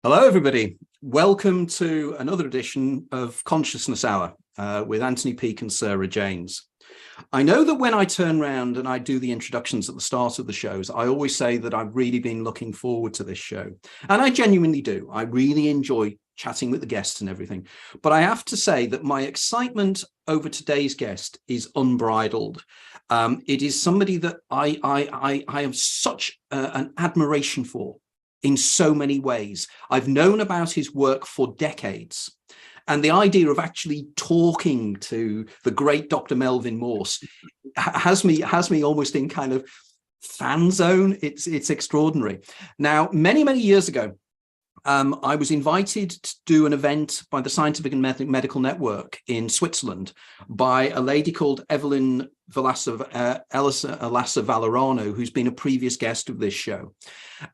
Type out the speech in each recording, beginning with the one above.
Hello, everybody. Welcome to another edition of Consciousness Hour with Anthony Peake and Sarah Janes. I know that when I turn around and I do the introductions at the start of the shows, I always say that I've really been looking forward to this show. And I genuinely do. I really enjoy chatting with the guests and everything. But I have to say that my excitement over today's guest is unbridled. It is somebody that I have such an admiration for. In so many ways. I've known about his work for decades. And the idea of actually talking to the great Dr. Melvin Morse has me almost in kind of fan zone. It's extraordinary. Now, many years ago, I was invited to do an event by the Scientific and Medical Network in Switzerland by a lady called Evelyn Elisa Valorano, who's been a previous guest of this show.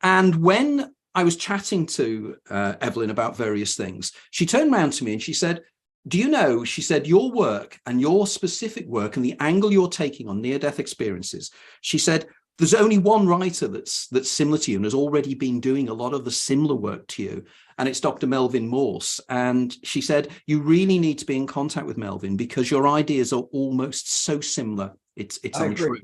And when I was chatting to Evelyn about various things, she turned around to me and she said, do you know, she said, your work and your specific work and the angle you're taking on near-death experiences, she said, there's only one writer that's similar to you and has already been doing a lot of the similar work to you, and it's Dr. Melvin Morse. And she said, you really need to be in contact with Melvin because your ideas are almost so similar. It's untrue.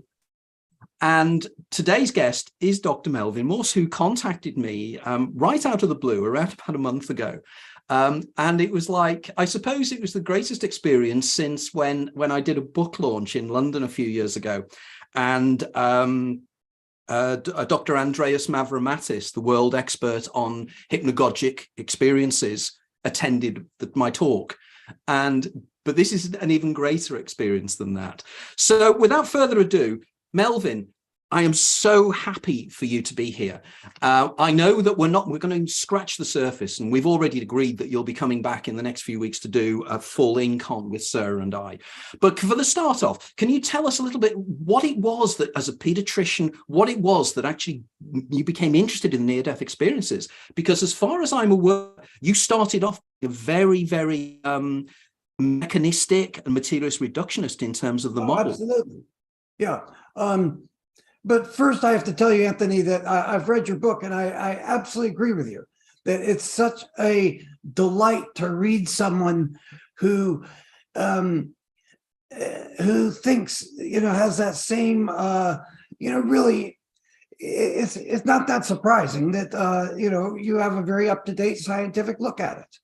And today's guest is Dr. Melvin Morse, who contacted me right out of the blue around about a month ago. And it was like, I suppose it was the greatest experience since when I did a book launch in London a few years ago. And Dr. Andreas Mavromatis, the world expert on hypnagogic experiences, attended my talk. But this is an even greater experience than that. So without further ado, Melvin, I am so happy for you to be here. I know that we're going to scratch the surface, and we've already agreed that you'll be coming back in the next few weeks to do a full incon with Sarah and I. But for the start off, can you tell us a little bit what it was that, as a pediatrician, what it was that actually you became interested in near-death experiences? Because as far as I'm aware, you started off a very mechanistic and materialist reductionist in terms of the model. Absolutely. Yeah. But first, I have to tell you, Anthony, that I've read your book, and I absolutely agree with you that it's such a delight to read someone who thinks, has that same, really, it's not that surprising that, you have a very up-to-date scientific look at it.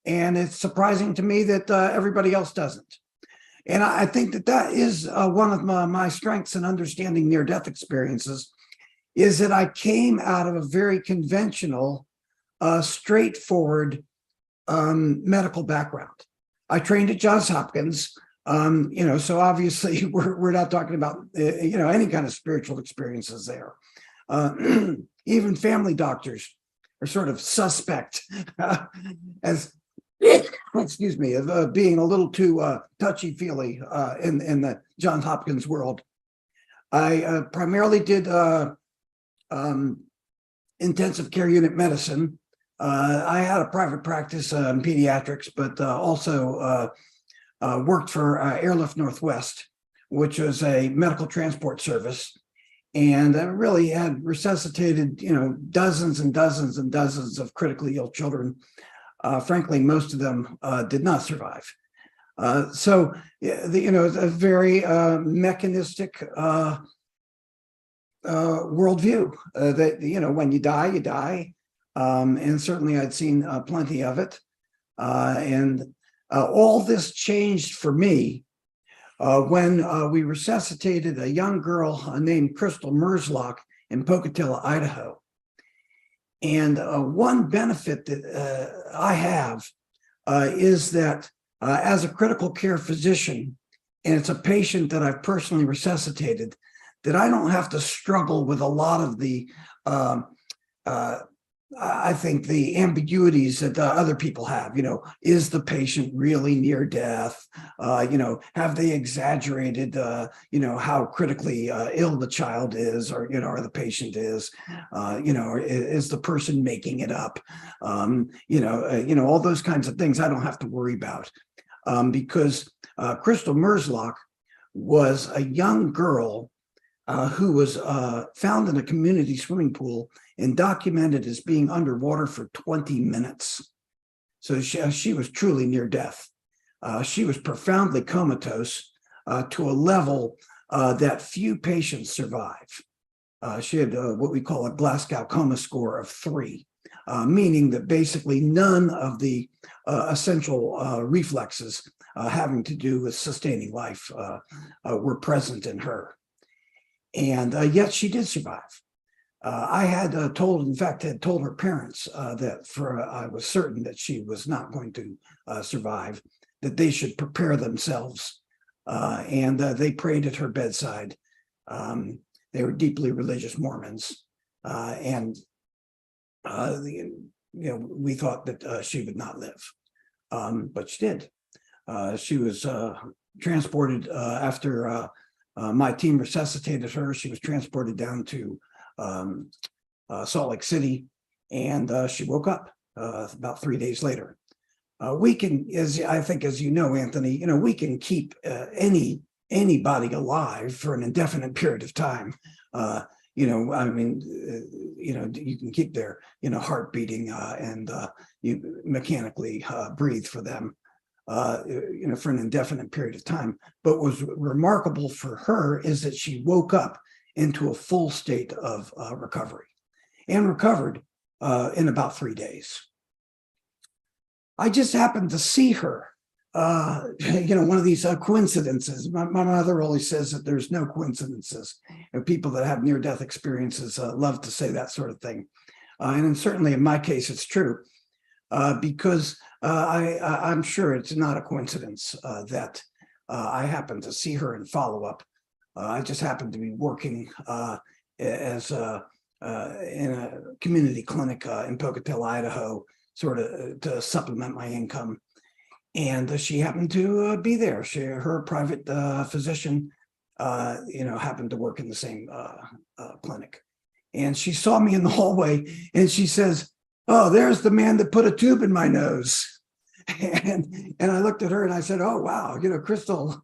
And it's surprising to me that everybody else doesn't. And I think that is one of my strengths in understanding near-death experiences, is that I came out of a very conventional, straightforward medical background. I trained at Johns Hopkins, so obviously we're not talking about, any kind of spiritual experiences there. Even family doctors are sort of suspect as excuse me, of being a little too touchy-feely in the Johns Hopkins world. I primarily did intensive care unit medicine. I had a private practice in pediatrics, but also worked for Airlift Northwest, which was a medical transport service. And I really had resuscitated, dozens and dozens and dozens of critically ill children. Frankly, most of them did not survive. So, it's a very mechanistic worldview that, when you die, you die. And certainly I'd seen plenty of it. And all this changed for me when we resuscitated a young girl named Crystal Merzlock in Pocatello, Idaho. And one benefit that I have is that as a critical care physician, and it's a patient that I've personally resuscitated, that I don't have to struggle with a lot of the, I think, the ambiguities that other people have. Is the patient really near death? Have they exaggerated, how critically ill the child is, or the patient is? Is the person making it up? All those kinds of things I don't have to worry about, because Crystal Merzlock was a young girl who was found in a community swimming pool and documented as being underwater for 20 minutes. So she was truly near death. She was profoundly comatose to a level that few patients survive. She had what we call a Glasgow coma score of 3, meaning that basically none of the essential reflexes having to do with sustaining life were present in her. And yet she did survive. I had had told her parents that I was certain that she was not going to survive, that they should prepare themselves. And they prayed at her bedside. They were deeply religious Mormons. And we thought that she would not live, but she did. She was transported after my team resuscitated her. She was transported down to Salt Lake City, and she woke up about 3 days later. We can, as you know, Anthony, we can keep anybody alive for an indefinite period of time. You can keep their heart beating and you mechanically breathe for them for an indefinite period of time. But what was remarkable for her is that she woke up into a full state of recovery and recovered in about 3 days. I just happened to see her, one of these coincidences. My mother always says that there's no coincidences. People that have near-death experiences love to say that sort of thing. And certainly in my case, it's true because I'm sure it's not a coincidence that I happened to see her in follow-up. I just happened to be working as in a community clinic in Pocatello, Idaho, sort of to supplement my income. And she happened to be there. Her private physician, happened to work in the same clinic. And she saw me in the hallway and she says, "Oh, there's the man that put a tube in my nose." And I looked at her and I said, "Oh, wow, Crystal,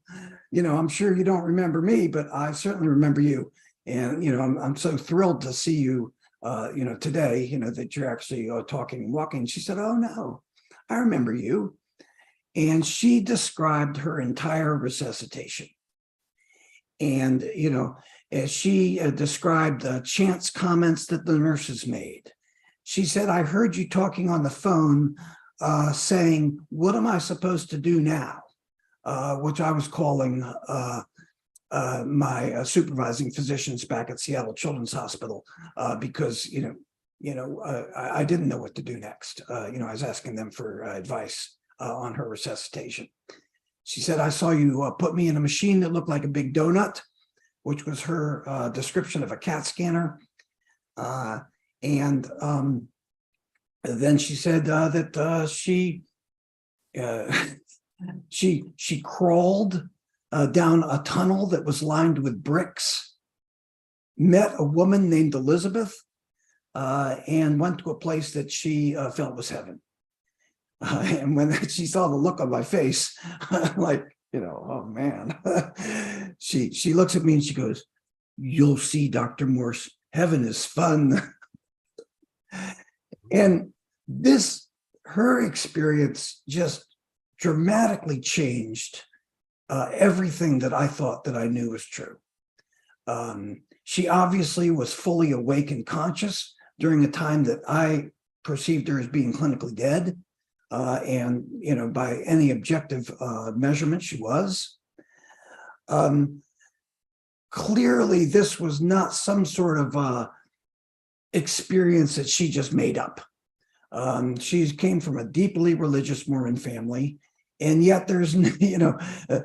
I'm sure you don't remember me, but I certainly remember you. And, I'm so thrilled to see you, today, that you're actually talking and walking." She said, "Oh, no, I remember you." And she described her entire resuscitation. And, as she described chance comments that the nurses made. She said, "I heard you talking on the phone saying, 'What am I supposed to do now?'" Which I was calling my supervising physicians back at Seattle Children's Hospital because, I didn't know what to do next. I was asking them for advice on her resuscitation. She said, "I saw you put me in a machine that looked like a big donut," which was her description of a CAT scanner. And then she said that she crawled down a tunnel that was lined with bricks, met a woman named Elizabeth, and went to a place that she felt was heaven. And when she saw the look on my face, like, oh man, she looks at me and she goes, "You'll see, Dr. Morse, heaven is fun." And her experience just dramatically changed everything that I thought that I knew was true. She obviously was fully awake and conscious during a time that I perceived her as being clinically dead. And, by any objective measurement, she was. Clearly, this was not some sort of experience that she just made up. She came from a deeply religious Mormon family. And yet there's,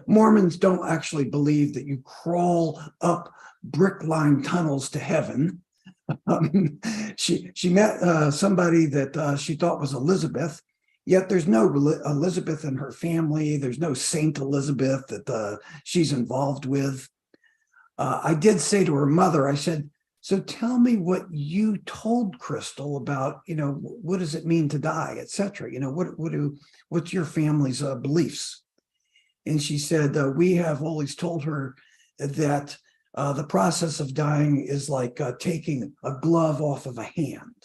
Mormons don't actually believe that you crawl up brick-lined tunnels to heaven. She met somebody that she thought was Elizabeth, yet there's no Elizabeth in her family. There's no Saint Elizabeth that she's involved with. I did say to her mother, I said, "So tell me what you told Crystal about, what does it mean to die, etc. What's your family's beliefs?" And she said, "We have always told her that The process of dying is like taking a glove off of a hand.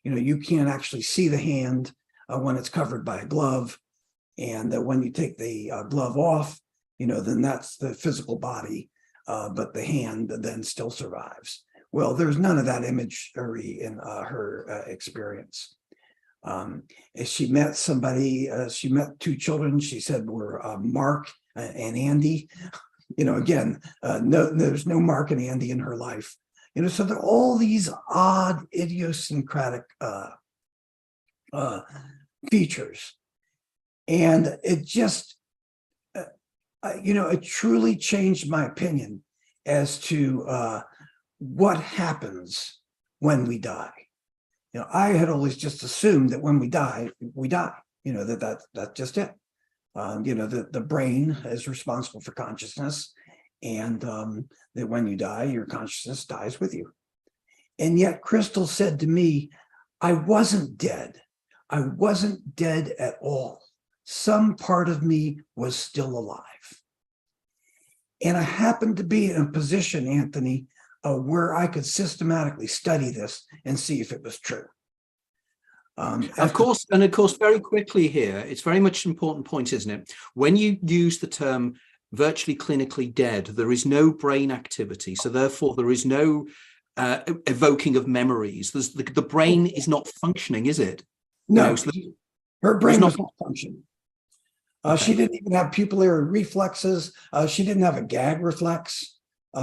You can't actually see the hand when it's covered by a glove. And when you take the glove off, then that's the physical body, but the hand then still survives. Well, there's none of that imagery in her experience. She met somebody, she met two children, she said were Mark and Andy. Again, no, there's no Mark and Andy in her life. So there are all these odd idiosyncratic features. And it just, it truly changed my opinion as to what happens when we die. I had always just assumed that when we die, we die. That's just it. The brain is responsible for consciousness, and that when you die, your consciousness dies with you. And yet Crystal said to me, I wasn't dead. I wasn't dead at all. Some part of me was still alive. And I happened to be in a position, Anthony, where I could systematically study this and see if it was true. Of course, very quickly here, it's very much an important point, isn't it? When you use the term virtually clinically dead, there is no brain activity. So therefore, there is no evoking of memories. The brain is not functioning, is it? No, her brain was not functioning. Okay. She didn't even have pupillary reflexes. She didn't have a gag reflex. We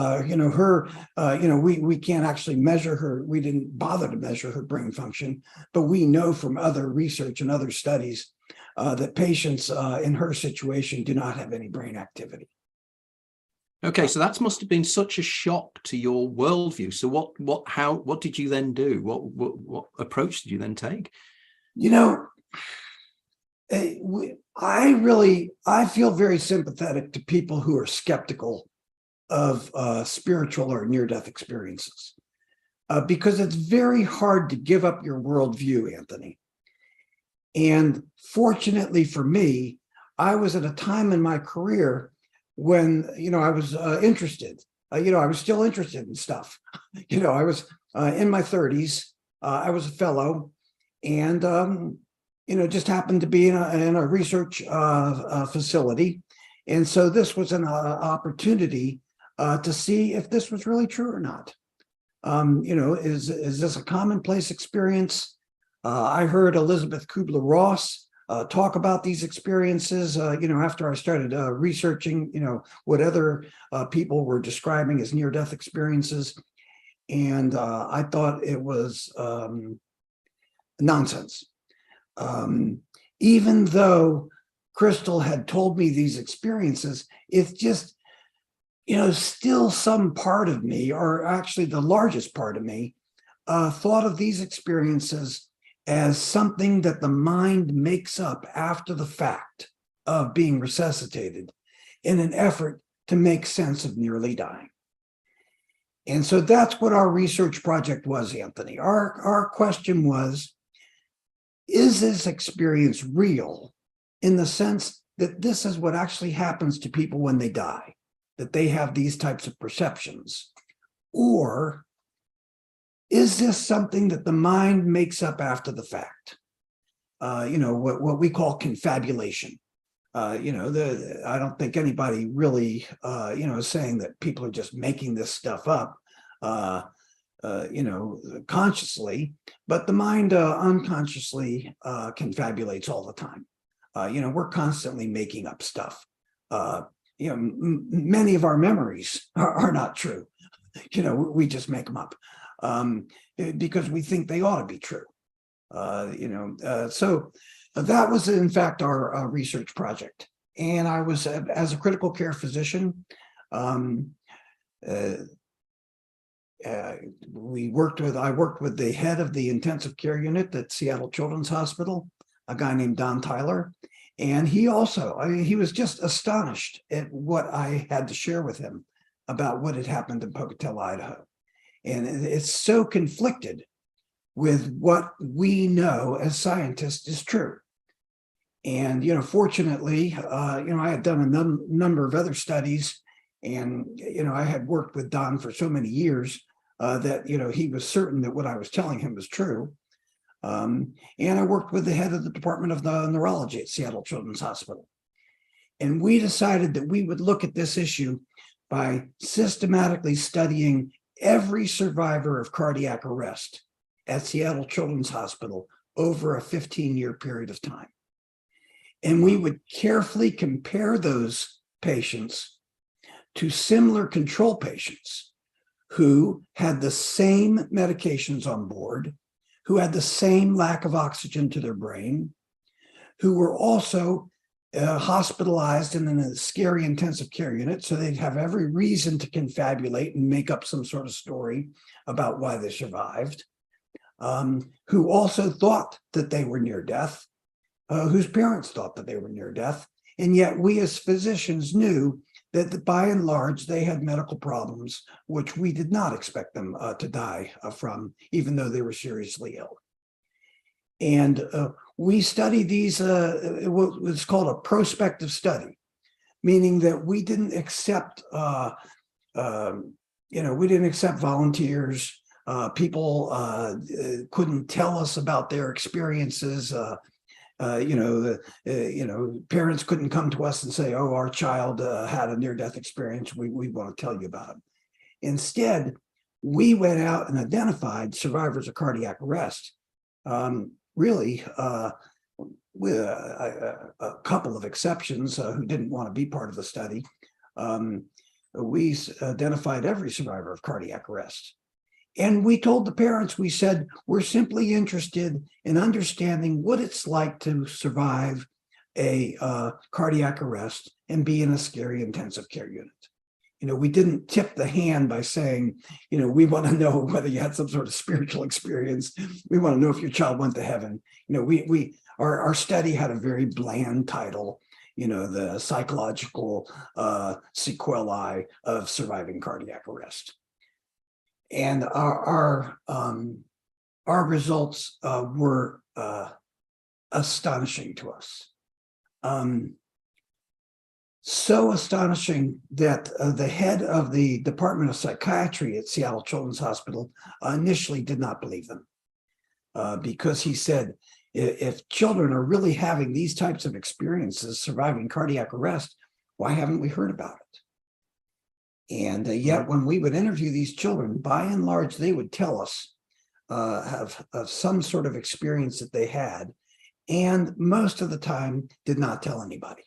can't actually measure her. We didn't bother to measure her brain function, but we know from other research and other studies that patients in her situation do not have any brain activity. Okay, so that must have been such a shock to your worldview. So what did you then do? What approach did you then take? I feel very sympathetic to people who are skeptical of spiritual or near-death experiences, because it's very hard to give up your worldview, Anthony. And fortunately for me, I was at a time in my career when, I was interested. I was still interested in stuff. I was in my 30s. I was a fellow, and just happened to be in a research facility. And so this was an opportunity to see if this was really true or not. Is this a commonplace experience? I heard Elizabeth Kubler-Ross talk about these experiences, after I started researching, what other people were describing as near-death experiences. And I thought it was nonsense. Even though Crystal had told me these experiences, it's just, still some part of me, or actually the largest part of me, thought of these experiences as something that the mind makes up after the fact of being resuscitated in an effort to make sense of nearly dying. And so that's what our research project was, Anthony. Our question was, is this experience real in the sense that this is what actually happens to people when they die, that they have these types of perceptions? Or is this something that the mind makes up after the fact? What we call confabulation. I don't think anybody really, is saying that people are just making this stuff up, consciously, but the mind unconsciously confabulates all the time. We're constantly making up stuff. Many of our memories are not true. We just make them up because we think they ought to be true. So that was in fact our research project. And I was, as a critical care physician, I worked with the head of the intensive care unit at Seattle Children's Hospital, a guy named Don Tyler. And he also, he was just astonished at what I had to share with him about what had happened in Pocatello, Idaho. And it's so conflicted with what we know as scientists is true. And, fortunately, I had done a number of other studies, And, I had worked with Don for so many years that, he was certain that what I was telling him was true. And I worked with the head of the Department of Neurology at Seattle Children's Hospital. And we decided that we would look at this issue by systematically studying every survivor of cardiac arrest at Seattle Children's Hospital over a 15-year period of time. And we would carefully compare those patients to similar control patients who had the same medications on board, who had the same lack of oxygen to their brain, who were also hospitalized in a scary intensive care unit. So they'd have every reason to confabulate and make up some sort of story about why they survived, who also thought that they were near death, whose parents thought that they were near death. And yet we as physicians knew that by and large, they had medical problems, which we did not expect them to die from, even though they were seriously ill. And we studied these, what was called a prospective study, meaning that we didn't accept, we didn't accept volunteers. People couldn't tell us about their experiences. Parents couldn't come to us and say, "Oh, our child had a near-death experience. We want to tell you about it." Instead, we went out and identified survivors of cardiac arrest. Really, with a couple of exceptions who didn't want to be part of the study. We identified every survivor of cardiac arrest. And we told the parents, we said, we're simply interested in understanding what it's like to survive a cardiac arrest and be in a scary intensive care unit. We didn't tip the hand by saying, we want to know whether you had some sort of spiritual experience. We want to know if your child went to heaven. Our study had a very bland title, the psychological sequelae of surviving cardiac arrest. And our results were astonishing to us. So astonishing that the head of the Department of Psychiatry at Seattle Children's Hospital initially did not believe them because he said, if children are really having these types of experiences, surviving cardiac arrest, why haven't we heard about it? And yet when we would interview these children, by and large, they would tell us have some sort of experience that they had, and most of the time did not tell anybody.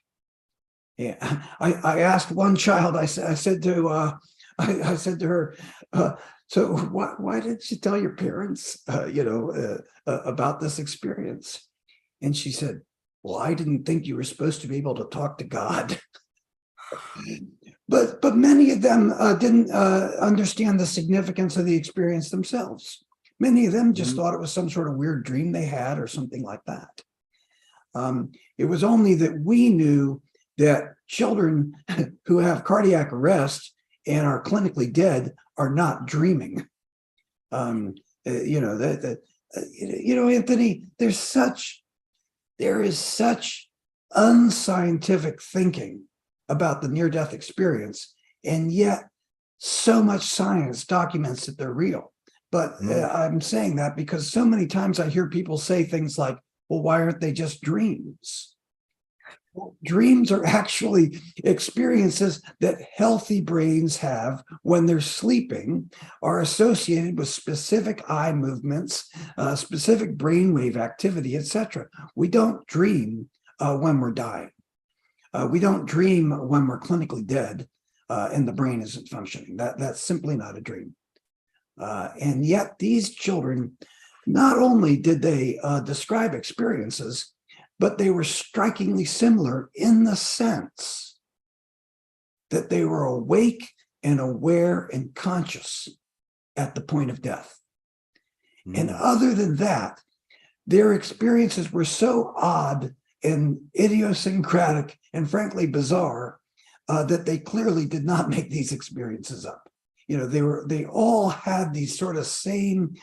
Yeah, I asked one child. I said to her, so why didn't you tell your parents, about this experience? And she said, well, I didn't think you were supposed to be able to talk to God. But many of them didn't understand the significance of the experience themselves. Many of them just thought it was some sort of weird dream they had or something like that. It was only that we knew that children who have cardiac arrest and are clinically dead are not dreaming. Anthony, there is such unscientific thinking about the near-death experience, and yet so much science documents that they're real. But I'm saying that because so many times I hear people say things like, well, why aren't they just dreams? Well, dreams are actually experiences that healthy brains have when they're sleeping, are associated with specific eye movements, specific brainwave activity, etc. We don't dream when we're dying. We don't dream when we're clinically dead and the brain isn't functioning. That's simply not a dream. And yet these children, not only did they describe experiences, but they were strikingly similar in the sense that they were awake and aware and conscious at the point of death. And other than that, their experiences were so odd and idiosyncratic and frankly bizarre that they clearly did not make these experiences up. They all had these sort of same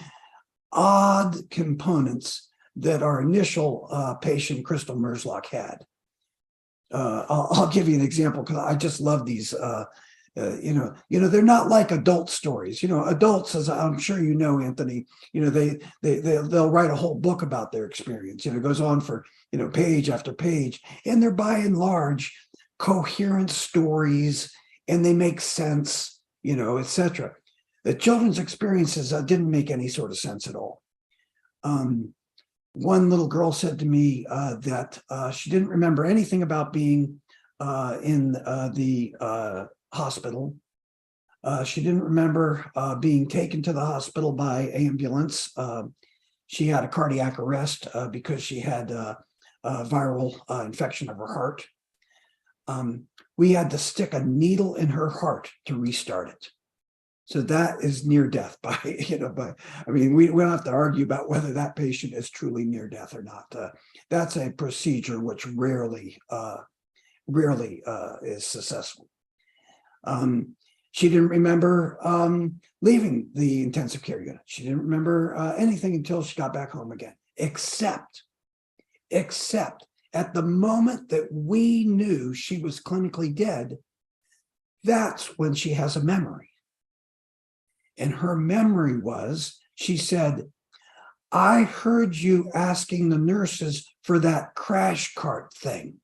odd components that our initial patient, Crystal Merzlock, had. I'll give you an example because I just love these they're not like adult stories. Adults, as I'm sure you know, Anthony, they'll write a whole book about their experience. It goes on for page after page, and they're by and large coherent stories, and they make sense, etc. The children's experiences didn't make any sort of sense at all. One little girl said to me that she didn't remember anything about being in the hospital. She didn't remember being taken to the hospital by ambulance. She had a cardiac arrest because she had a viral infection of her heart. We had to stick a needle in her heart to restart it. So that is near death by, we don't have to argue about whether that patient is truly near death or not. That's a procedure which rarely is successful. She didn't remember leaving the intensive care unit. She didn't remember anything until she got back home again, except at the moment that we knew she was clinically dead, that's when she has a memory. And her memory was, she said, I heard you asking the nurses for that crash cart thing,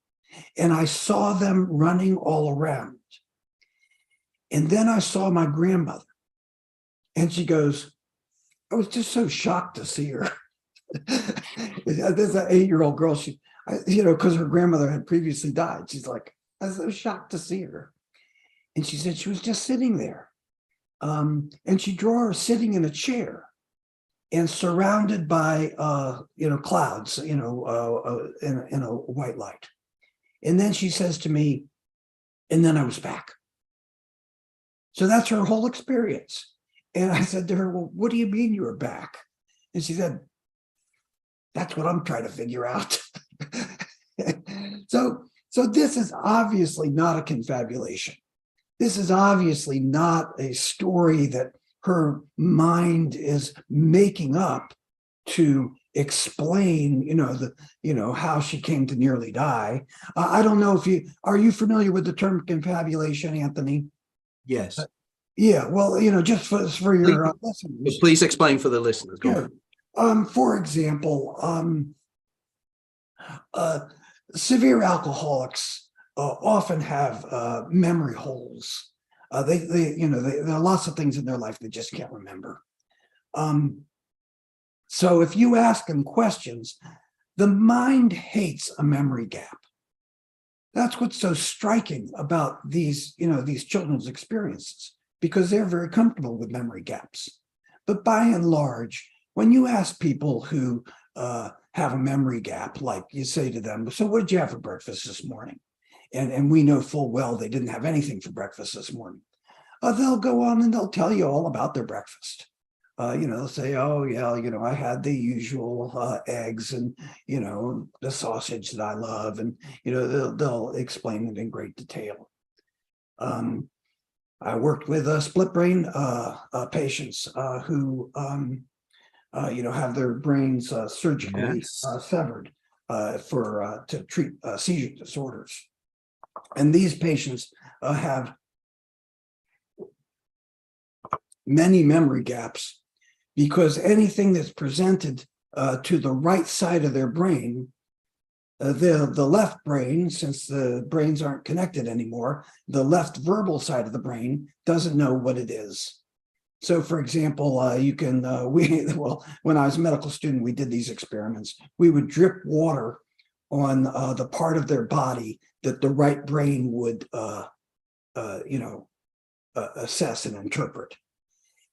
and I saw them running all around. And then I saw my grandmother, and she goes, I was just so shocked to see her. There's an 8-year-old girl, because her grandmother had previously died. She's like, I was so shocked to see her. And she said she was just sitting there. And she drew her sitting in a chair and surrounded by, clouds, in a white light. And then she says to me, and then I was back. So that's her whole experience. And I said to her, well, what do you mean you were back? And she said, that's what I'm trying to figure out. So this is obviously not a confabulation. This is obviously not a story that her mind is making up to explain, how she came to nearly die. I don't know if are you familiar with the term confabulation, Anthony? Yes. Yeah. Well, just for your listeners. Please explain for the listeners. Go on. For example, severe alcoholics often have memory holes. There are lots of things in their life they just can't remember. So if you ask them questions, the mind hates a memory gap. That's what's so striking about these children's experiences, because they're very comfortable with memory gaps. But by and large, when you ask people who have a memory gap, like you say to them, so what did you have for breakfast this morning? And we know full well they didn't have anything for breakfast this morning. They'll go on and they'll tell you all about their breakfast. They'll say, oh, yeah, I had the usual eggs and, the sausage that I love. And, they'll explain it in great detail. I worked with split brain patients who, have their brains surgically severed to treat seizure disorders. And these patients have many memory gaps, because anything that's presented to the right side of their brain, the left brain, since the brains aren't connected anymore, the left verbal side of the brain doesn't know what it is. So, for example, when I was a medical student, we did these experiments. We would drip water on the part of their body that the right brain would, assess and interpret.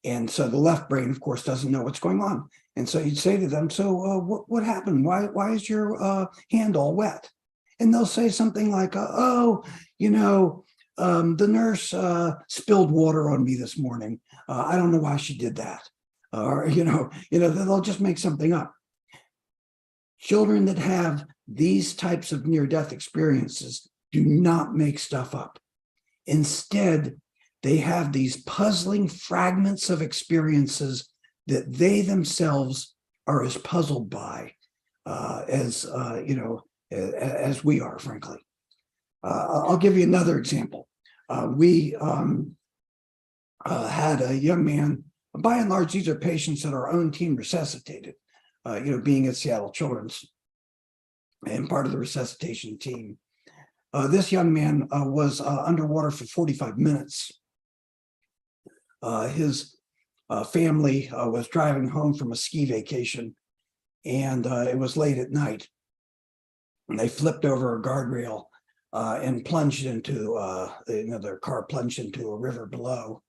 And so the left brain, of course, doesn't know what's going on. And so you'd say to them, so what happened? Why is your hand all wet? And they'll say something like, the nurse spilled water on me this morning. I don't know why she did that. Or, they'll just make something up. Children that have these types of near-death experiences do not make stuff up. Instead, they have these puzzling fragments of experiences that they themselves are as puzzled by as we are, frankly. I'll give you another example. We had a young man. By and large, these are patients that our own team resuscitated. Being at Seattle Children's and part of the resuscitation team. This young man was underwater for 45 minutes. His family was driving home from a ski vacation, and it was late at night. And they flipped over a guardrail and plunged into, their car plunged into a river below.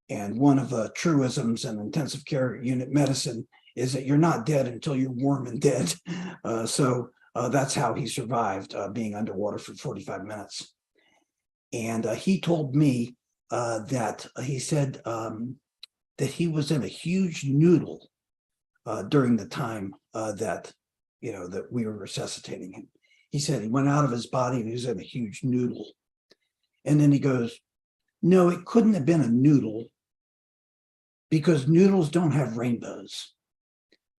And one of the truisms in intensive care unit medicine is that you're not dead until you're warm and dead. So that's how he survived being underwater for 45 minutes. And he told me that he said that he was in a huge noodle during the time that we were resuscitating him. He said he went out of his body and he was in a huge noodle. And then he goes, no, it couldn't have been a noodle because noodles don't have rainbows.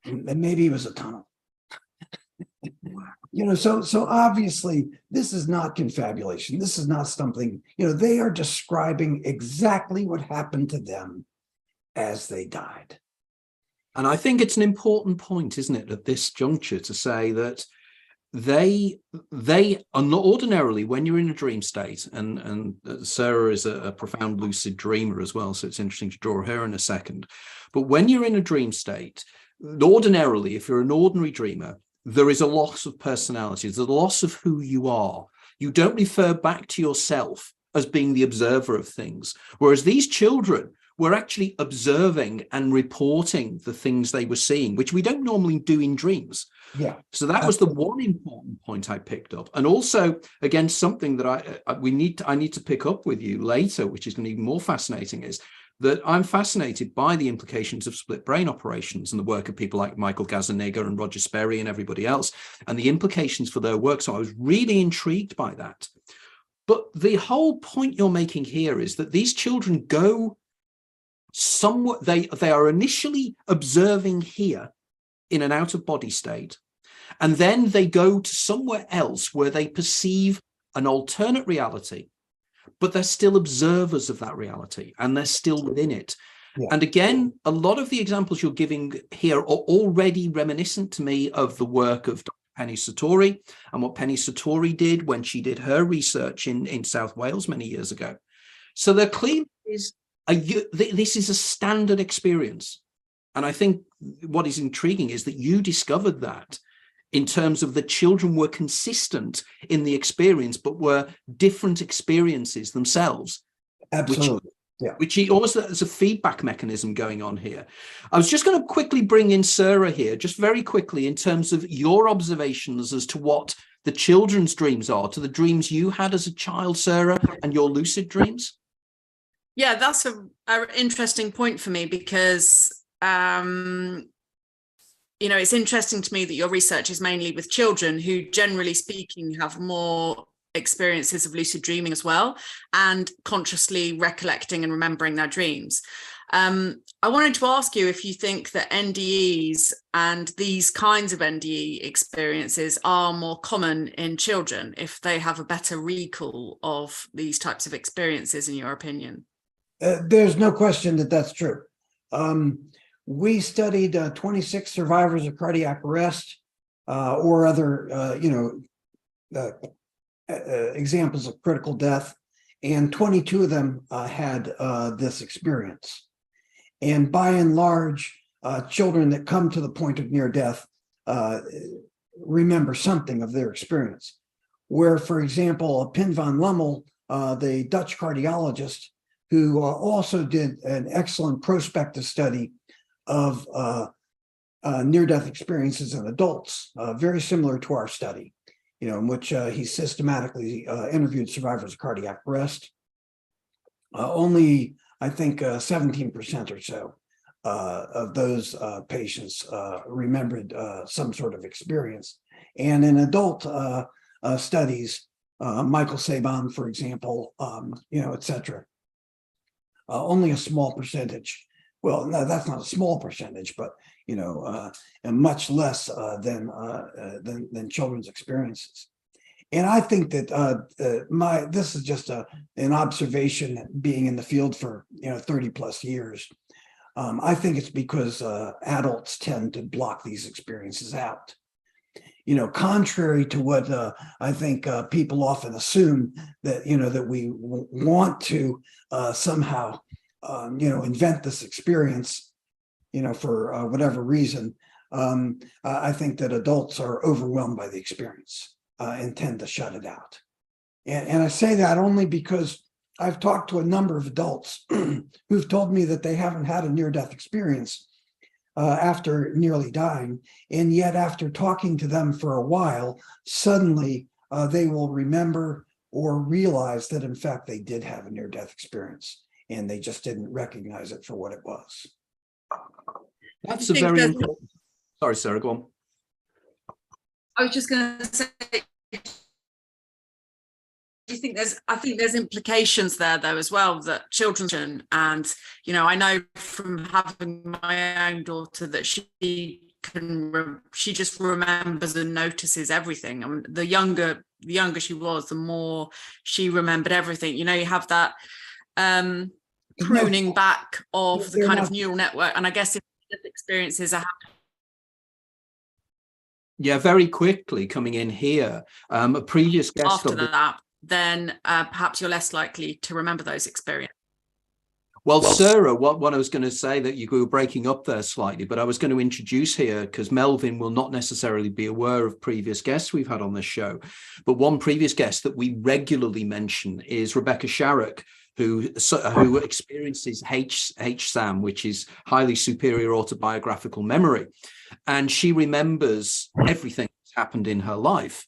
And maybe it was a tunnel. So obviously this is not confabulation. This is not something, they are describing exactly what happened to them as they died. And I think it's an important point, isn't it, at this juncture to say that they are not ordinarily, when you're in a dream state, and Sarah is a profound lucid dreamer as well, so it's interesting to draw her in a second. But when you're in a dream state, ordinarily, if you're an ordinary dreamer, there is a loss of personality, there's a loss of who you are. You don't refer back to yourself as being the observer of things, whereas these children were actually observing and reporting the things they were seeing, which we don't normally do in dreams. Yeah. So that was the one important point I picked up. And also, again, something that I need to pick up with you later, which is going to be even more fascinating, is that I'm fascinated by the implications of split brain operations and the work of people like Michael Gazzaniga and Roger Sperry and everybody else, and the implications for their work. So I was really intrigued by that. But the whole point you're making here is that these children go somewhat, they are initially observing here in an out-of-body state, and then they go to somewhere else where they perceive an alternate reality, but they're still observers of that reality and they're still within it. Yeah. And again, a lot of the examples you're giving here are already reminiscent to me of the work of Dr. Penny Sartori and what Penny Sartori did when she did her research in South Wales many years ago. So there clearly is this is a standard experience. And I think what is intriguing is that you discovered that in terms of the children were consistent in the experience, but were different experiences themselves. Absolutely. Which he almost has a feedback mechanism going on here. I was just going to quickly bring in Sarah here, just very quickly, in terms of your observations as to what the children's dreams are, to the dreams you had as a child, Sarah, and your lucid dreams. Yeah, that's an interesting point for me because it's interesting to me that your research is mainly with children who, generally speaking, have more experiences of lucid dreaming as well, and consciously recollecting and remembering their dreams. I wanted to ask you if you think that NDEs and these kinds of NDE experiences are more common in children, if they have a better recall of these types of experiences, in your opinion. There's no question that that's true. We studied 26 survivors of cardiac arrest or other, examples of critical death, and 22 of them had this experience. And by and large, children that come to the point of near death remember something of their experience. Where, for example, Pim van Lommel, the Dutch cardiologist, who also did an excellent prospective study of near-death experiences in adults, very similar to our study, in which he systematically interviewed survivors of cardiac arrest. Only, I think, 17% or so of those patients remembered some sort of experience. And in adult studies, Michael Saban, for example, et cetera, only a small percentage. Well, no, that's not a small percentage, but and much less than children's experiences. And I think that this is just an observation being in the field for 30 plus years. I think it's because adults tend to block these experiences out. Contrary to what I think people often assume that that we want to somehow invent this experience, for whatever reason. I think that adults are overwhelmed by the experience and tend to shut it out. And I say that only because I've talked to a number of adults who've told me that they haven't had a near-death experience after nearly dying. And yet after talking to them for a while, suddenly they will remember or realize that in fact they did have a near-death experience and they just didn't recognize it for what it was. That's a very important... Sorry, Sarah, go on. I was just going to say, I think there's implications there though as well, that children, and I know from having my own daughter that she just remembers and notices everything. I mean, the younger she was, the more she remembered everything. You have that pruning back of the kind of neural network, and I guess if experiences are happening. Yeah, very quickly coming in here, a previous guest after that, then perhaps you're less likely to remember those experiences. Well, Sarah, what I was going to say, that you were breaking up there slightly, but I was going to introduce here, because Melvin will not necessarily be aware of previous guests we've had on this show, but one previous guest that we regularly mention is Rebecca Sharrock, who experiences HSAM, which is highly superior autobiographical memory. And she remembers everything that's happened in her life.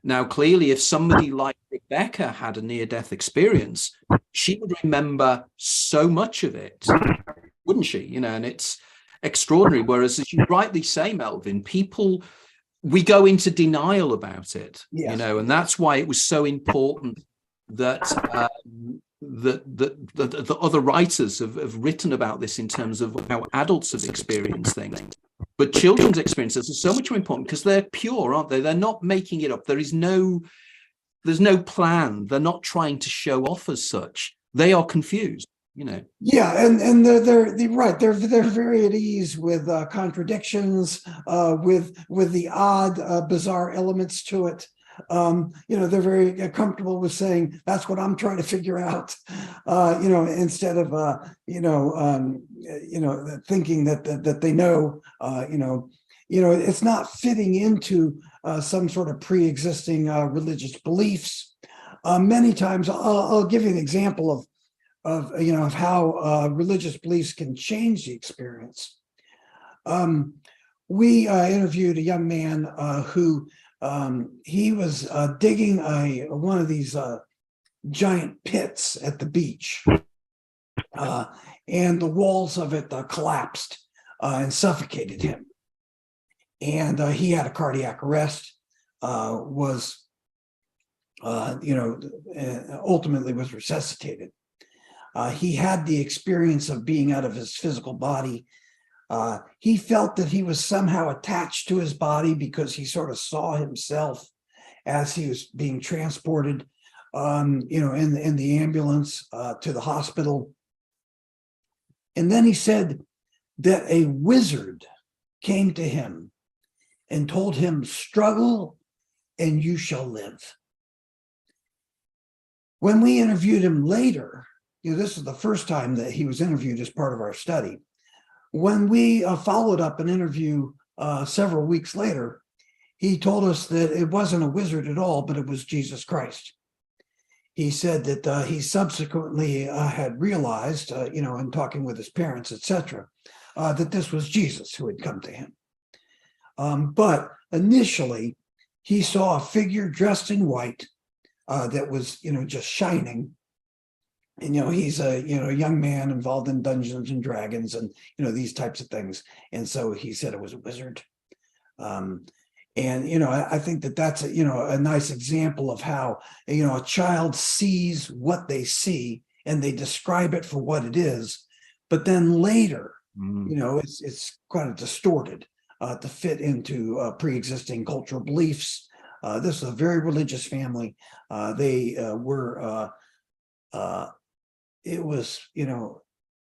Now, clearly, if somebody like Rebecca had a near-death experience, she would remember so much of it, wouldn't she? And it's extraordinary. Whereas, as you rightly say, Melvin, we go into denial about it, yes. And that's why it was so important that the other writers have written about this in terms of how adults have experienced things. But children's experiences are so much more important because they're pure, aren't they? They're not making it up. There's no plan. They're not trying to show off as such. They are confused, Yeah, and they're right. They're very at ease with contradictions, with the odd, bizarre elements to it. They're very comfortable with saying that's what I'm trying to figure out, instead of thinking that they know, it's not fitting into some sort of pre-existing religious beliefs. Many times, I'll give you an example of how religious beliefs can change the experience. We interviewed a young man who he was digging one of these giant pits at the beach, and the walls of it collapsed and suffocated him. And he had a cardiac arrest, ultimately was resuscitated. He had the experience of being out of his physical body. He felt that he was somehow attached to his body because he sort of saw himself as he was being transported, in the ambulance to the hospital. And then he said that a wizard came to him and told him, "Struggle and you shall live." When we interviewed him later, this is the first time that he was interviewed as part of our study. When we followed up an interview several weeks later, he told us that it wasn't a wizard at all, but it was Jesus Christ. He said that he subsequently had realized, in talking with his parents, etc., that this was Jesus who had come to him. But initially, he saw a figure dressed in white that was, just shining. And, he's a, young man involved in Dungeons and Dragons and, these types of things. And so he said it was a wizard. And, I think that that's, a nice example of how, a child sees what they see and they describe it for what it is. But then later, it's kind of distorted to fit into pre-existing cultural beliefs This was a very religious family. They were. It was,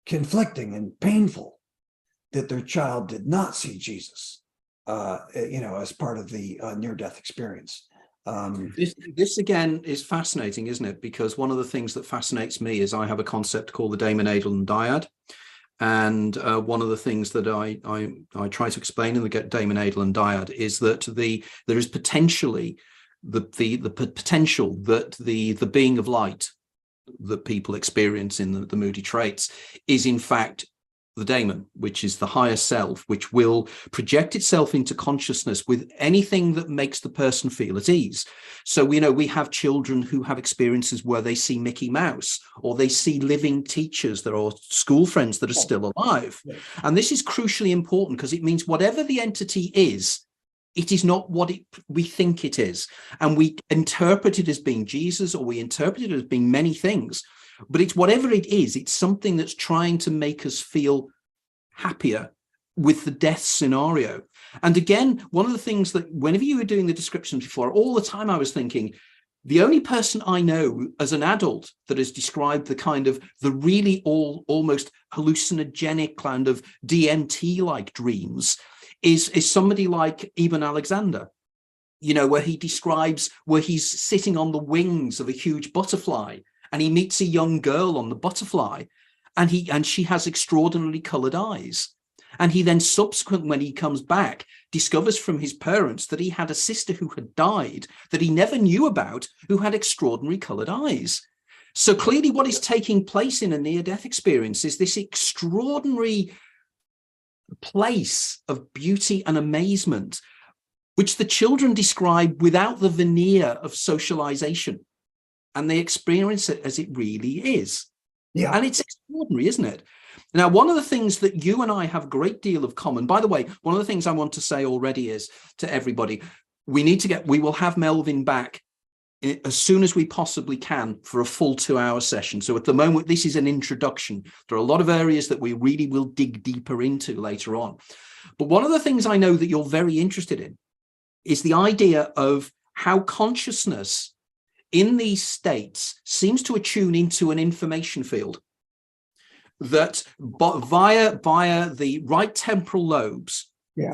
conflicting and painful that their child did not see Jesus, as part of the near-death experience. This again is fascinating, isn't it? Because one of the things that fascinates me is I have a concept called the daemonadal and dyad. And one of the things that I try to explain in the daemonadal and dyad is that there is potentially the potential that the being of light that people experience in the moody traits is in fact the daemon, which is the higher self, which will project itself into consciousness with anything that makes the person feel at ease. So we have children who have experiences where they see Mickey Mouse, or they see living teachers that are school friends that are still alive. And this is crucially important because it means whatever the entity is, it is not what we think it is. And we interpret it as being Jesus, or we interpret it as being many things. But it's whatever it is, it's something that's trying to make us feel happier with the death scenario. And again, one of the things that whenever you were doing the descriptions before, all the time I was thinking, the only person I know as an adult that has described the really almost hallucinogenic kind of DMT-like dreams is somebody like Eben Alexander, where he describes where he's sitting on the wings of a huge butterfly and he meets a young girl on the butterfly and she has extraordinarily colored eyes. And he then subsequently, when he comes back, discovers from his parents that he had a sister who had died that he never knew about, who had extraordinary colored eyes. So clearly what is taking place in a near-death experience is this extraordinary place of beauty and amazement, which the children describe without the veneer of socialization. And they experience it as it really is. Yeah. And it's extraordinary, isn't it? Now, one of the things that you and I have a great deal of common, by the way, one of the things I want to say already is to everybody, we will have Melvin back as soon as we possibly can for a full 2-hour session. So at the moment, this is an introduction. There are a lot of areas that we really will dig deeper into later on. But one of the things I know that you're very interested in is the idea of how consciousness in these states seems to attune into an information field that via the right temporal lobes,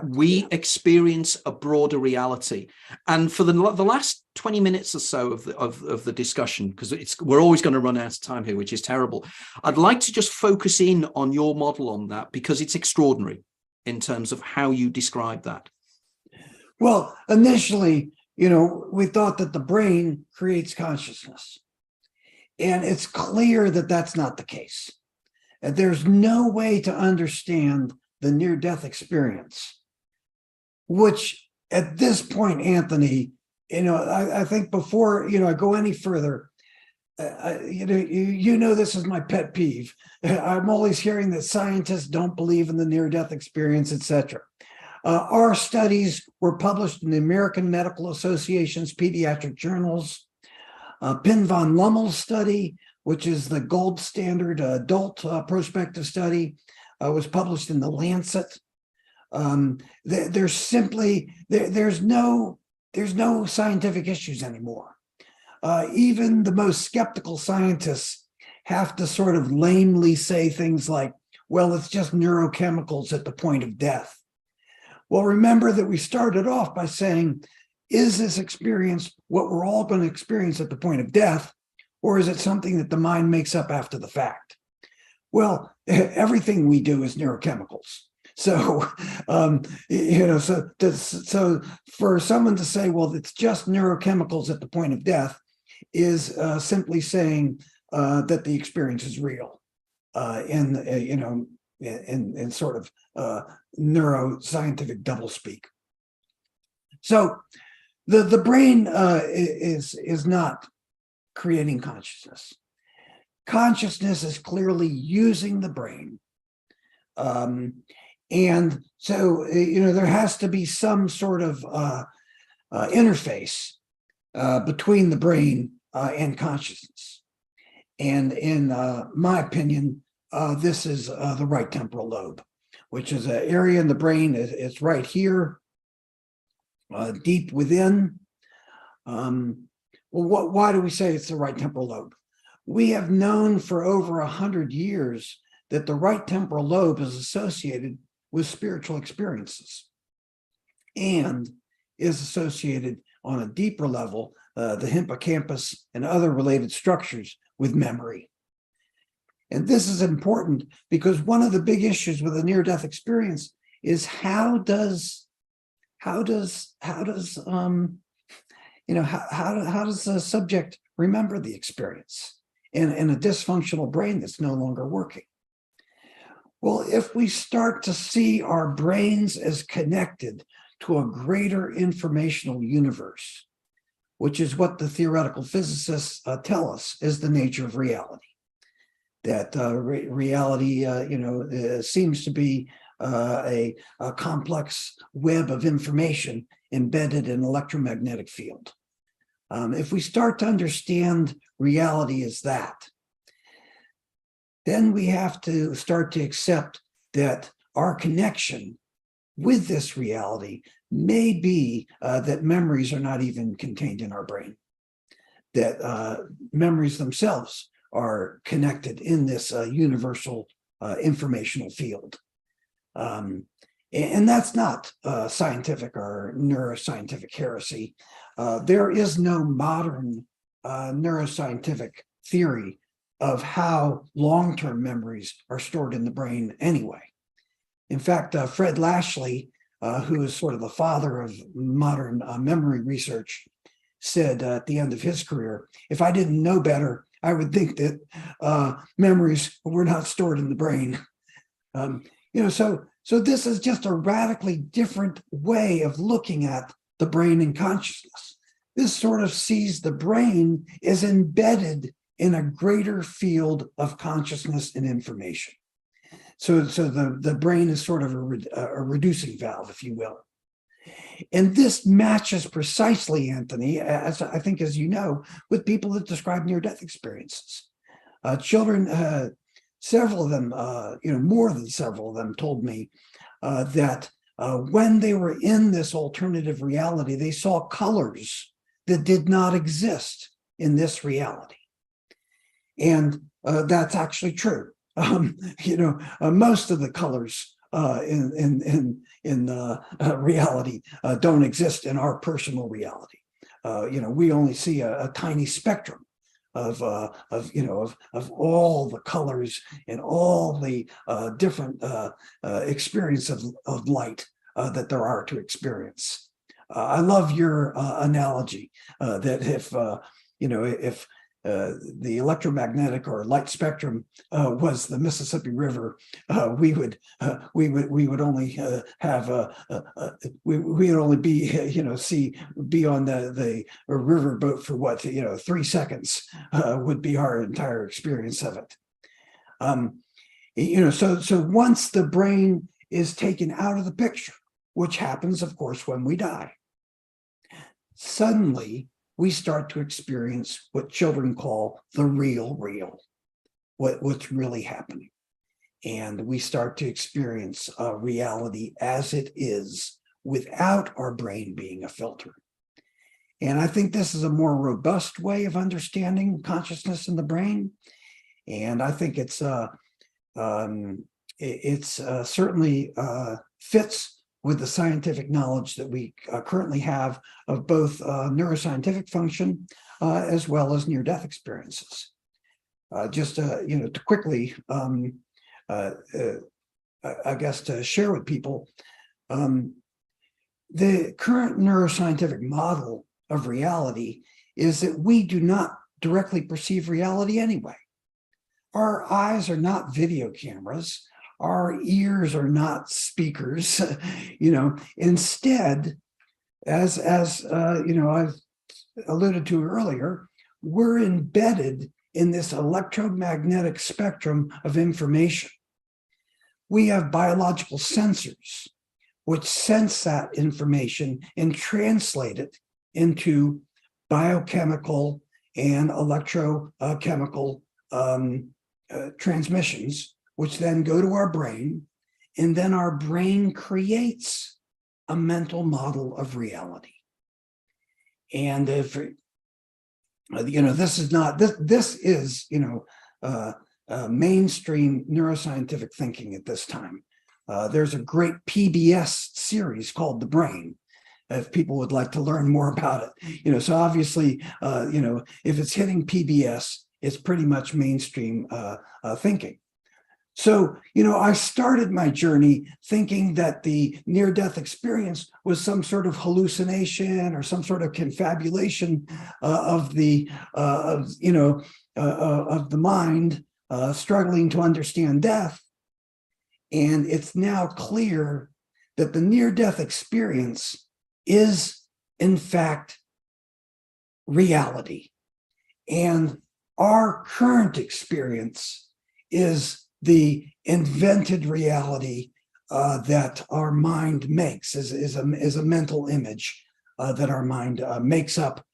we experience a broader reality. And for the last 20 minutes or so of the discussion, because we're always going to run out of time here, which is terrible, I'd like to just focus in on your model on that, because it's extraordinary in terms of how you describe that. Well, initially, we thought that the brain creates consciousness. And it's clear that that's not the case. There's no way to understand the near-death experience, which at this point, Anthony, I think before, I go any further, this is my pet peeve. I'm always hearing that scientists don't believe in the near-death experience, etc. Our studies were published in the American Medical Association's pediatric journals. Pin von Lummel's study, which is the gold standard adult prospective study, was published in the Lancet. There's no scientific issues anymore. Even the most skeptical scientists have to sort of lamely say things like, well, it's just neurochemicals at the point of death. Well, remember that we started off by saying, is this experience what we're all going to experience at the point of death, or is it something that the mind makes up after the fact? Well, everything we do is neurochemicals. So, so for someone to say, well, it's just neurochemicals at the point of death is simply saying that the experience is real in sort of neuroscientific doublespeak. So the brain is not creating consciousness. Consciousness is clearly using the brain. And so, there has to be some sort of interface between the brain and consciousness. And in my opinion, this is the right temporal lobe, which is an area in the brain. It's right here, deep within. Well, why do we say it's the right temporal lobe? We have known for over 100 years that the right temporal lobe is associated with spiritual experiences and is associated on a deeper level, the hippocampus and other related structures, with memory. And this is important because one of the big issues with a near-death experience is how does the subject remember the experience in a dysfunctional brain that's no longer working? Well, if we start to see our brains as connected to a greater informational universe, which is what the theoretical physicists tell us is the nature of reality, that reality, seems to be a complex web of information embedded in an electromagnetic field. If we start to understand reality as that, then we have to start to accept that our connection with this reality may be that memories are not even contained in our brain, that memories themselves are connected in this universal informational field. And that's not scientific or neuroscientific heresy. There is no modern neuroscientific theory of how long-term memories are stored in the brain anyway. In fact, Fred Lashley, who is sort of the father of modern memory research, said at the end of his career, if I didn't know better, I would think that memories were not stored in the brain. So this is just a radically different way of looking at the brain and consciousness. This sort of sees the brain as embedded in a greater field of consciousness and information. So the brain is sort of a reducing valve, if you will. And this matches precisely, Anthony, as I think, as you know, with people that describe near-death experiences. Children, several of them, more than several of them told me that when they were in this alternative reality, they saw colors that did not exist in this reality. And that's actually true. Most of the colors in reality don't exist in our personal reality. We only see a tiny spectrum of all the colors and all the different experience of light that there are to experience. I love your analogy that if the electromagnetic or light spectrum was the Mississippi River, we would only be on the river boat for what 3 seconds would be our entire experience of it. So once the brain is taken out of the picture, which happens, of course, when we die, suddenly we start to experience what children call the real, what's really happening. And we start to experience reality as it is without our brain being a filter. And I think this is a more robust way of understanding consciousness in the brain. And I think it's certainly fits with the scientific knowledge that we currently have of both neuroscientific function as well as near-death experiences. Just to quickly, I guess, to share with people, the current neuroscientific model of reality is that we do not directly perceive reality anyway. Our eyes are not video cameras. Our ears are not speakers, Instead, as I've alluded to earlier, we're embedded in this electromagnetic spectrum of information. We have biological sensors which sense that information and translate it into biochemical and electrochemical transmissions, which then go to our brain, and then our brain creates a mental model of reality. And if this is not this is mainstream neuroscientific thinking at this time. There's a great PBS series called The Brain, if people would like to learn more about it. So obviously, if it's hitting PBS, it's pretty much mainstream thinking. So, I started my journey thinking that the near-death experience was some sort of hallucination or some sort of confabulation of the mind struggling to understand death. And it's now clear that the near-death experience is, in fact, reality. And our current experience is the invented reality that our mind makes, is a mental image that our mind makes up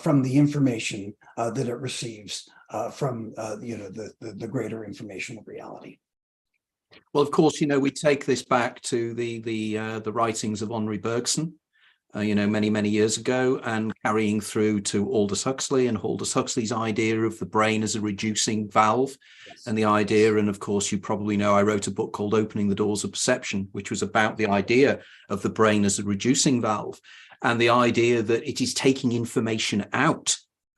from the information that it receives from the greater information of reality. Well, of course, we take this back to the writings of Henri Bergson, many years ago, and carrying through to Aldous Huxley and Aldous Huxley's idea of the brain as a reducing valve. Yes. And the idea, and of course, you probably know, I wrote a book called Opening the Doors of Perception, which was about the idea of the brain as a reducing valve and the idea that it is taking information out.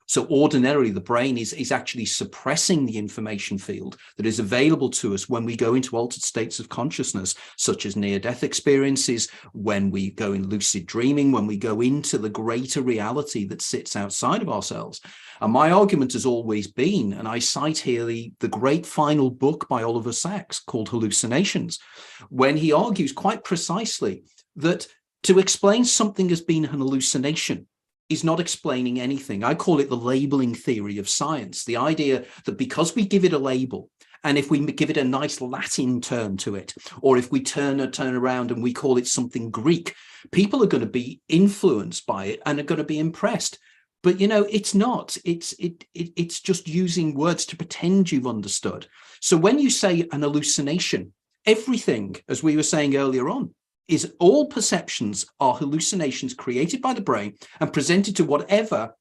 So ordinarily, the brain is actually suppressing the information field that is available to us when we go into altered states of consciousness, such as near-death experiences, when we go in lucid dreaming, when we go into the greater reality that sits outside of ourselves. And my argument has always been, and I cite here the great final book by Oliver Sacks called Hallucinations, when he argues quite precisely that to explain something as being an hallucination is not explaining anything. I call it the labeling theory of science, the idea that because we give it a label, and if we give it a nice Latin turn to it, or if we turn around and we call it something Greek, people are going to be influenced by it and are going to be impressed. But it's not. It's just using words to pretend you've understood. So when you say an hallucination, everything, as we were saying earlier on, is all perceptions are hallucinations created by the brain and presented to whatever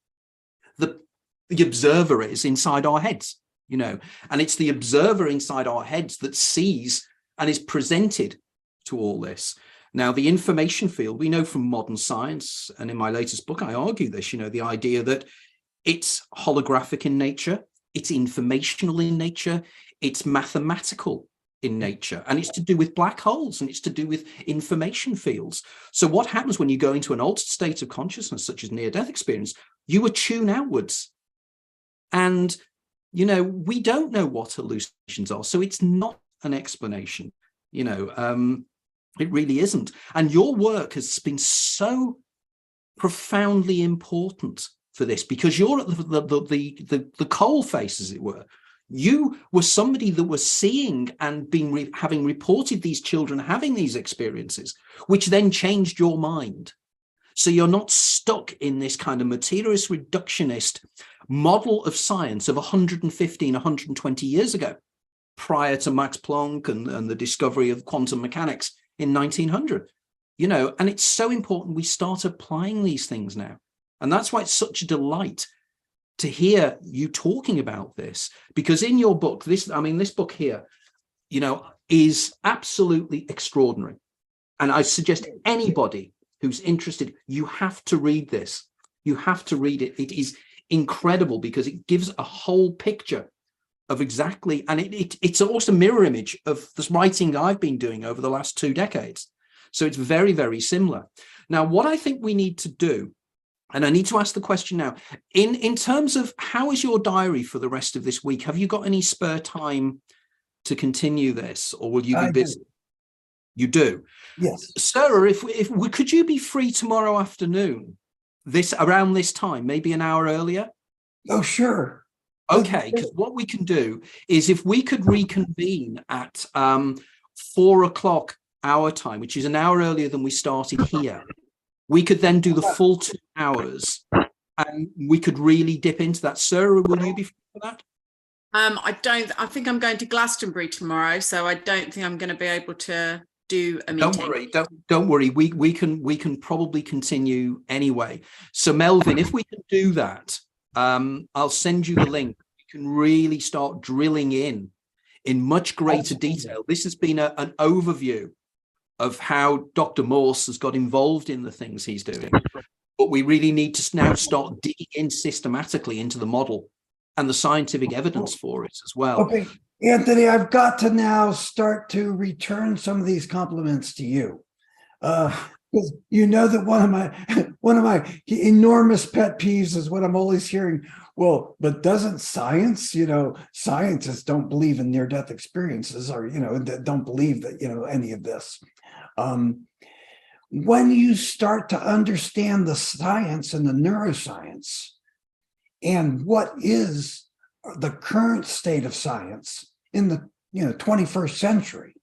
the observer is inside our heads, and it's the observer inside our heads that sees and is presented to all this. Now, the information field, we know from modern science, and in my latest book, I argue this, the idea that it's holographic in nature, it's informational in nature, it's mathematical in nature, and it's to do with black holes, and it's to do with information fields. So what happens when you go into an altered state of consciousness, such as near-death experience? You attune outwards. And, we don't know what hallucinations are, so it's not an explanation, it really isn't. And your work has been so profoundly important for this, because you're at the coal face, as it were. You were somebody that was seeing and having reported these children having these experiences, which then changed your mind. So you're not stuck in this kind of materialist reductionist model of science of 115, 120 years ago, prior to Max Planck and the discovery of quantum mechanics in 1900. And it's so important we start applying these things now. And that's why it's such a delight to hear you talking about this, because in your book, this book here, is absolutely extraordinary. And I suggest anybody who's interested, you have to read this. You have to read it. It is incredible because it gives a whole picture of exactly, and it's also a mirror image of this writing I've been doing over the last 2 decades. So it's very, very similar. Now, what I think we need to do, and I need to ask the question now, in terms of how is your diary for the rest of this week? Have you got any spare time to continue this, or will you be busy? You do? Yes. Sarah, could you be free tomorrow afternoon, around this time, maybe an hour earlier? Oh, sure. Okay, because what we can do is if we could reconvene at 4 o'clock our time, which is an hour earlier than we started here, we could then do the full 2 hours and we could really dip into that. Sarah, will you be free for that? I think I'm going to Glastonbury tomorrow, so I don't think I'm going to be able to do a meeting. Don't worry, don't worry. We can probably continue anyway. So Melvin, if we can do that, I'll send you the link. We can really start drilling in much greater detail. This has been an overview of how Dr. Morse has got involved in the things he's doing. But we really need to now start digging in systematically into the model and the scientific evidence for it as well. Okay, Anthony, I've got to now start to return some of these compliments to you. Because you know that one of my enormous pet peeves is what I'm always hearing. Well, but doesn't science, scientists don't believe in near-death experiences, or don't believe that any of this. When you start to understand the science and the neuroscience and what is the current state of science in the 21st century,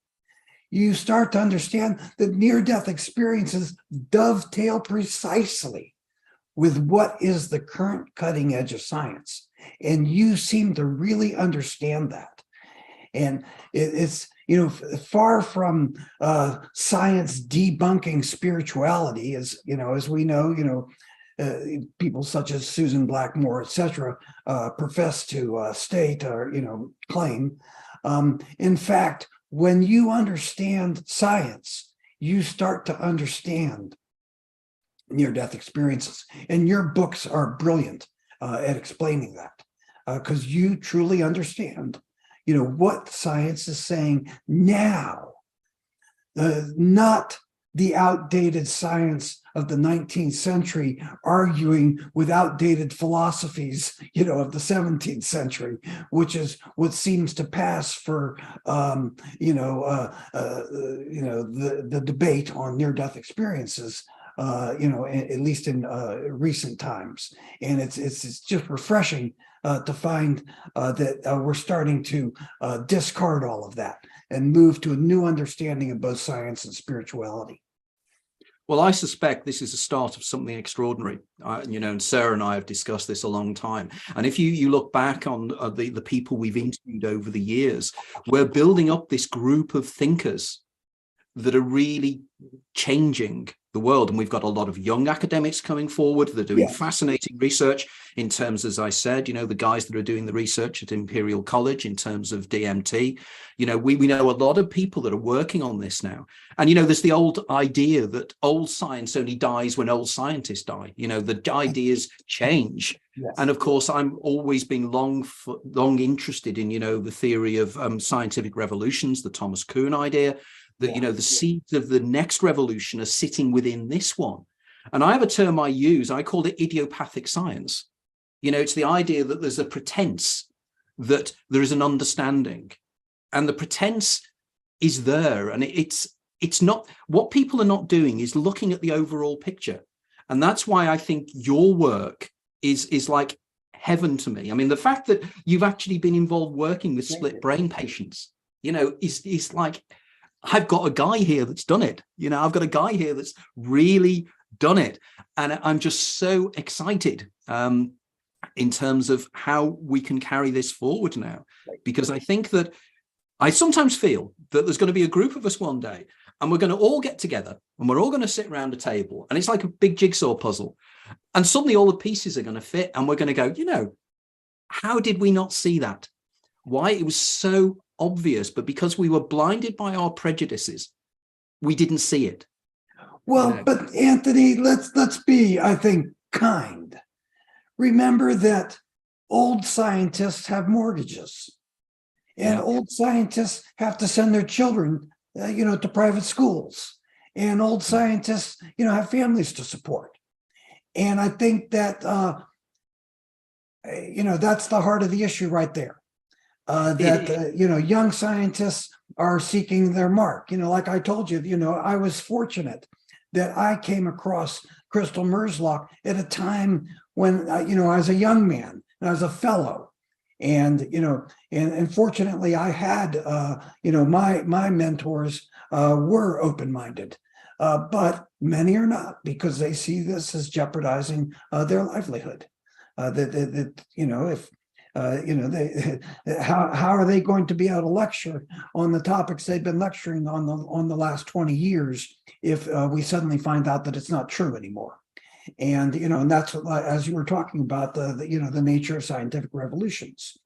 you start to understand that near-death experiences dovetail precisely with what is the current cutting edge of science. And you seem to really understand that. And it's far from science debunking spirituality, as we know, people such as Susan Blackmore, etc., profess to state or claim. In fact, when you understand science, you start to understand near-death experiences, and your books are brilliant at explaining that, because you truly understand what science is saying now, not the outdated science of the 19th century arguing with outdated philosophies, of the 17th century, which is what seems to pass for, the debate on near-death experiences, at least in recent times. And it's just refreshing to find that we're starting to discard all of that and move to a new understanding of both science and spirituality. Well, I suspect this is the start of something extraordinary, and Sarah and I have discussed this a long time. And if you look back on the people we've interviewed over the years, we're building up this group of thinkers that are really changing the world. And we've got a lot of young academics coming forward. They're doing fascinating research in terms, as I said, the guys that are doing the research at Imperial College in terms of DMT. We know a lot of people that are working on this now. And, there's the old idea that old science only dies when old scientists die. The ideas change. Yes. And of course, I'm always been long interested in, the theory of scientific revolutions, the Thomas Kuhn idea, that, the seeds of the next revolution are sitting within this one. And I have a term I use, I call it idiopathic science. It's the idea that there's a pretense that there is an understanding, and the pretense is there. And it's not, what people are not doing is looking at the overall picture. And that's why I think your work is like heaven to me. I mean, the fact that you've actually been involved working with split brain patients, is like, I've got a guy here that's done it. I've got a guy here that's really done it. And I'm just so excited in terms of how we can carry this forward now, because I think that I sometimes feel that there's going to be a group of us one day and we're going to all get together and we're all going to sit around a table, and it's like a big jigsaw puzzle. And suddenly all the pieces are going to fit and we're going to go, how did we not see that? Why? It was so obvious, but because we were blinded by our prejudices, we didn't see it. Well, but Anthony, let's be, I think, kind. Remember that old scientists have mortgages, and old scientists have to send their children, to private schools, and old scientists, have families to support. And I think that, that's the heart of the issue right there. Young scientists are seeking their mark. Like I told you, I was fortunate that I came across Crystal Merslock at a time when, I was a young man and I was a fellow. And, and fortunately I had, my mentors were open-minded, but many are not, because they see this as jeopardizing their livelihood. If how are they going to be able to lecture on the topics they've been lecturing on the last 20 years if we suddenly find out that it's not true anymore? And and that's as you were talking about the nature of scientific revolutions.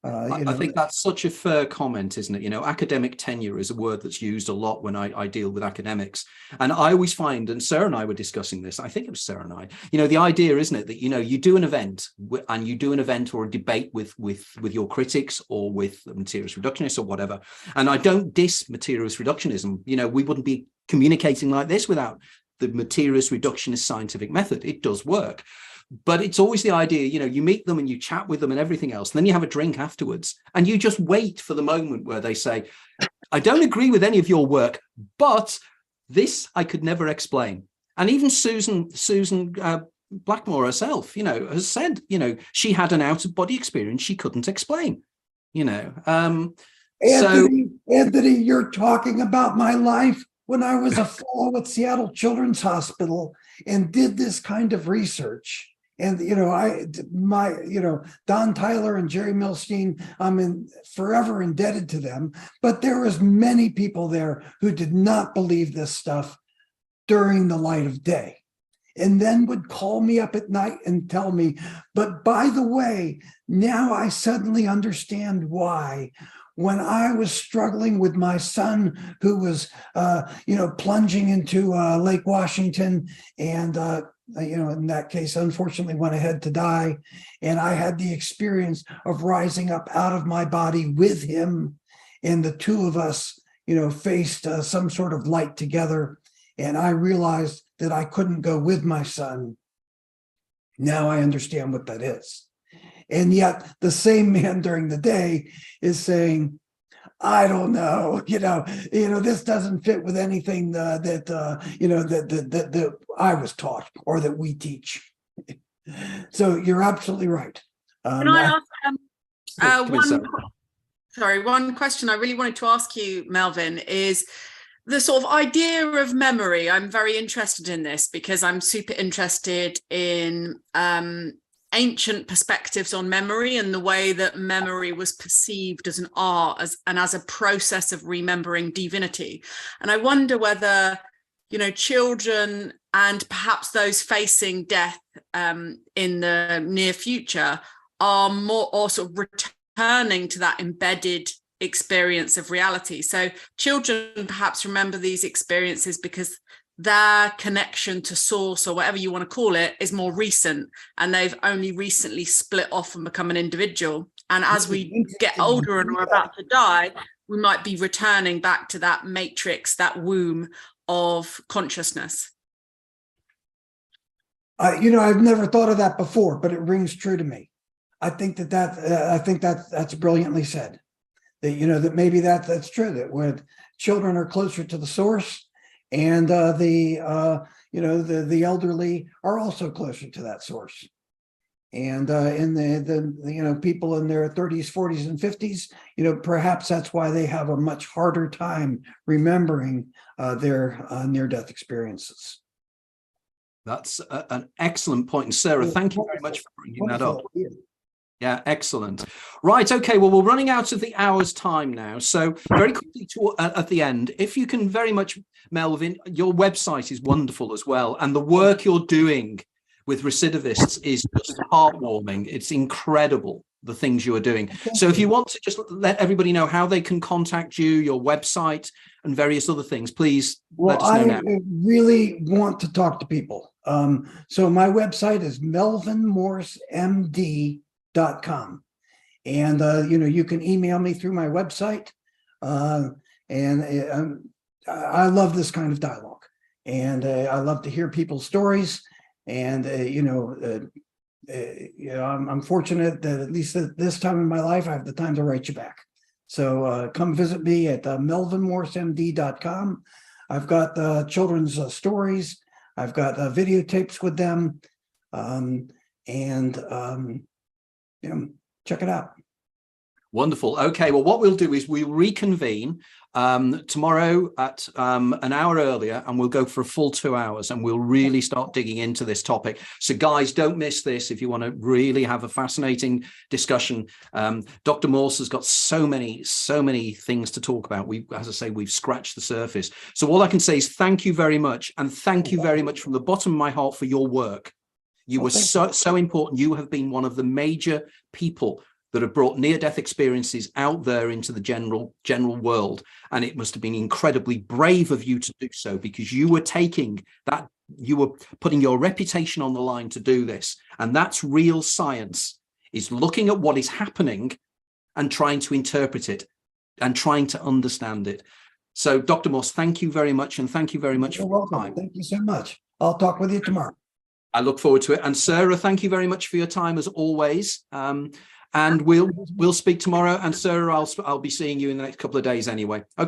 I think that's such a fair comment, isn't it? Academic tenure is a word that's used a lot when I deal with academics. And I always find, and Sarah and I were discussing this, I think it was Sarah and I, the idea, isn't it, that, you do an event and you do an event or a debate with your critics or with materialist reductionists or whatever. And I don't diss materialist reductionism. We wouldn't be communicating like this without the materialist reductionist scientific method. It does work. But it's always the idea, you meet them and you chat with them and everything else. And then you have a drink afterwards and you just wait for the moment where they say, I don't agree with any of your work, but this I could never explain. And even Susan Blackmore herself, has said, she had an out-of-body experience she couldn't explain, Anthony, you're talking about my life when I was a fellow at Seattle Children's Hospital and did this kind of research. And, Don Tyler and Jerry Milstein, I'm forever indebted to them. But there was many people there who did not believe this stuff during the light of day, and then would call me up at night and tell me, but by the way, now I suddenly understand why. When I was struggling with my son who was, plunging into Lake Washington and, in that case, unfortunately went ahead to die. And I had the experience of rising up out of my body with him. And the two of us, faced some sort of light together. And I realized that I couldn't go with my son. Now I understand what that is. And yet the same man during the day is saying, I don't know, this doesn't fit with anything that I was taught or that we teach. So you're absolutely right. Can I ask one question I really wanted to ask you, Melvin, is the sort of idea of memory. I'm very interested in this because I'm super interested in ancient perspectives on memory and the way that memory was perceived as an art and as a process of remembering divinity. And I wonder whether, children and perhaps those facing death in the near future are more also returning to that embedded experience of reality. So children perhaps remember these experiences because their connection to source or whatever you want to call it is more recent, and they've only recently split off and become an individual. And as we get older and we're about to die, we might be returning back to that matrix, that womb of consciousness. I've never thought of that before, but it rings true to me. I think that's brilliantly said. That maybe that's true. That when children are closer to the source, and the elderly are also closer to that source. And in the people in their 30s, 40s, and 50s, perhaps that's why they have a much harder time remembering their near-death experiences. That's an excellent point. And Sarah, thank you very much for bringing that up. Yeah, excellent. Right, okay, well, we're running out of the hour's time now. So very quickly at the end, if you can very much, Melvin, your website is wonderful as well. And the work you're doing with recidivists is just heartwarming. It's incredible, the things you are doing. So if you want to just let everybody know how they can contact you, your website and various other things, please let us know now. I really want to talk to people. So my website is melvinmorsemd.com. And you can email me through my website, and I love this kind of dialogue, and I love to hear people's stories, and I'm fortunate that at least at this time in my life I have the time to write you back. So come visit me at melvinmorsemd.com. I've got children's stories. I've got videotapes with them, check it out. Wonderful. Okay, well, what we'll do is we'll reconvene tomorrow at an hour earlier, and we'll go for a full 2 hours, and we'll really start digging into this topic. So guys, don't miss this if you want to really have a fascinating discussion. Dr. Morse has got so many things to talk about. As I say, we've scratched the surface. So all I can say is thank you very much, and thank you very much from the bottom of my heart for your work. You were so important. You have been one of the major people that have brought near-death experiences out there into the general world. And it must have been incredibly brave of you to do so, because you were taking that, you were putting your reputation on the line to do this. And that's real science, is looking at what is happening and trying to interpret it and trying to understand it. So Dr. Morse, thank you very much. And thank you very much for your time. Thank you so much. I'll talk with you tomorrow. I look forward to it. And Sarah, thank you very much for your time as always. And we'll speak tomorrow. And Sarah, I'll be seeing you in the next couple of days anyway. Okay.